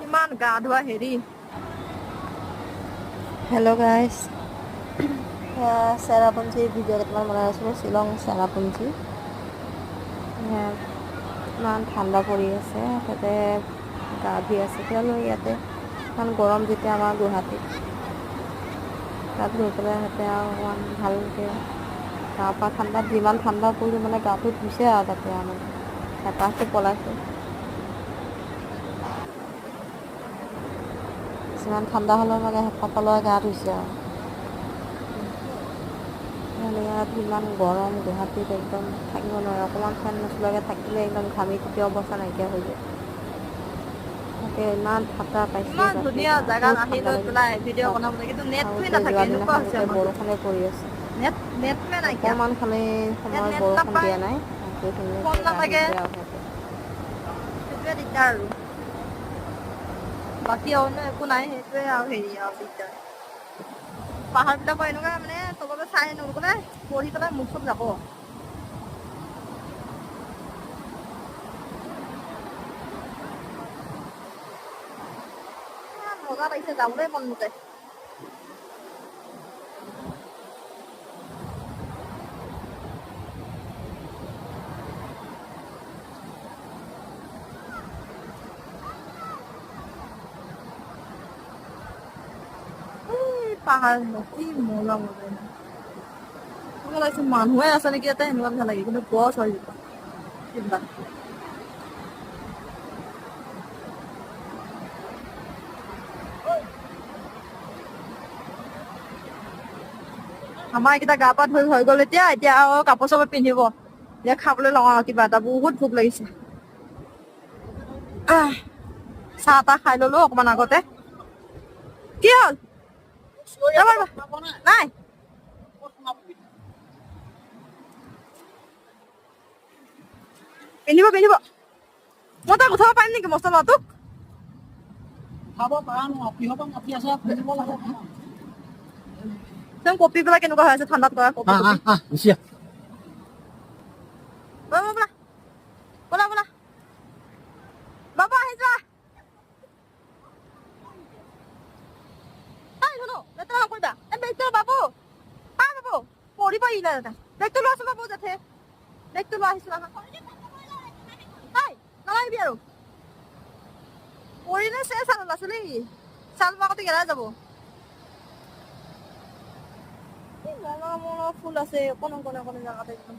ইমান গা ধোৱা হেৰি। হেল্ল' গাইজ, চেৰাপুঞ্জী ভিডিঅ' কেইটামান বনাই আছিলোঁ, শ্বিলং চেৰাপুঞ্জী। ইমান ঠাণ্ডা পৰি আছে, তাতে গা ধুই আছে কিয়নো ইয়াতে ইমান গৰম যেতিয়া আমাৰ গুৱাহাটীত, তাত গৈ পেলাই সিহঁতে আৰু অকণমান ভালকৈ গা পা ঠাণ্ডাত যিমান ঠাণ্ডা পৰিলোঁ মানে গাটো ধুইছে আৰু তাতে মানে হেঁপাহটো পলাইছে। যিমান ঠাণ্ডা হ'লেও মানে হেঁপাহ পলোৱাই গা ধুইছে আৰু মানে ইয়াত ইমান গৰম গুৱাহাটীত একদম থাকিব নোৱাৰে, অকণমান ফেন নচলোৱাকৈ থাকিলে একদম ঘামি গোটেই অৱস্থা নাইকিয়া হৈ যায়। তাকে ইমান ঠাণ্ডা পাইছোঁ ইমান বাপৰে ধুনীয়া বাপ, জাগাত বহুত আহি ঠাণ্ডা লৈ লাগিছে। পেলাই ভিডিঅ' বনাবলৈ কিন্তু আৰু নেটটোৱে এতিয়া নাথাকে যোৱা এনেকুৱা দিনাখন হৈছে গোটেই মানুহটো। বৰষুণে পৰি আছে। নেটটোৱে নাইকিয়া। অকণমান খালি ইয়াত সময়ত নেট বৰষুণ নাপায়, দিয়া নাই, বাকীখিনি ফোন গা নালাগে, ধুইছে আৰু সিহঁতে। সেইটোৱে দিগদাৰ আৰু। বাকী অন্য একো নাই, সেইটোৱে আৰু হেৰি আৰু দিগদাৰ। পাহাৰ বিলাকৰ এনেকুৱা মানে তললৈ চাই নগলে পঢ়ি পেলাই মুখ চুখ যাব। মজা লাগিছে, যাবলৈ মন নাযায়। পাহাৰ কি মজা মজা এনেকুৱা লাগিছে মানুহে আছে নেকি ইয়াতে, এনেকুৱা নিচিনা লাগে কিন্তু গছ হয় এইবিলাক। আমাৰ এইকেইটা গা পা ধুই হৈ গল, এতিয়া আৰু কাপোৰ চাপোৰ পিন্ধিব, এতিয়া খাবলৈ লওঁ আৰু কিবা এটা, বহুত ভোক লাগিছে। চাহ তাহ খাই ললো অকমান আগতে। কি হ'ল? নাই পিন্ধিব পিন্ধিব, মই তাক উঠাব পাৰিম নেকি মস্ত ল'ৰাটোক? উঠাব পাৰা নহয়, কিহৰ পৰা মাতি আছে পিন্ধিব লাগে। কঁপি পেলাই কেনেকুৱা হৈ আছে ঠাণ্ডাত কৰা কঁপি কঁপি। ব'লা ব'লা ব'লা, বাবু আহি যোৱা। লেতেৰা নকৰিবা, বেগটো বাবু বাবু পৰিব ই বেগটো লোৱাচোন বাবু, জেঠে বেগটো লোৱা আহিছো নালাগিবি আৰু পৰিলে চেচ আৰু ল'ৰা ছোৱালী, ছাল বাকলি এৰাই যাব। মনৰ ফুল আছে অকণ অকণ অকণ জেগাত একদম।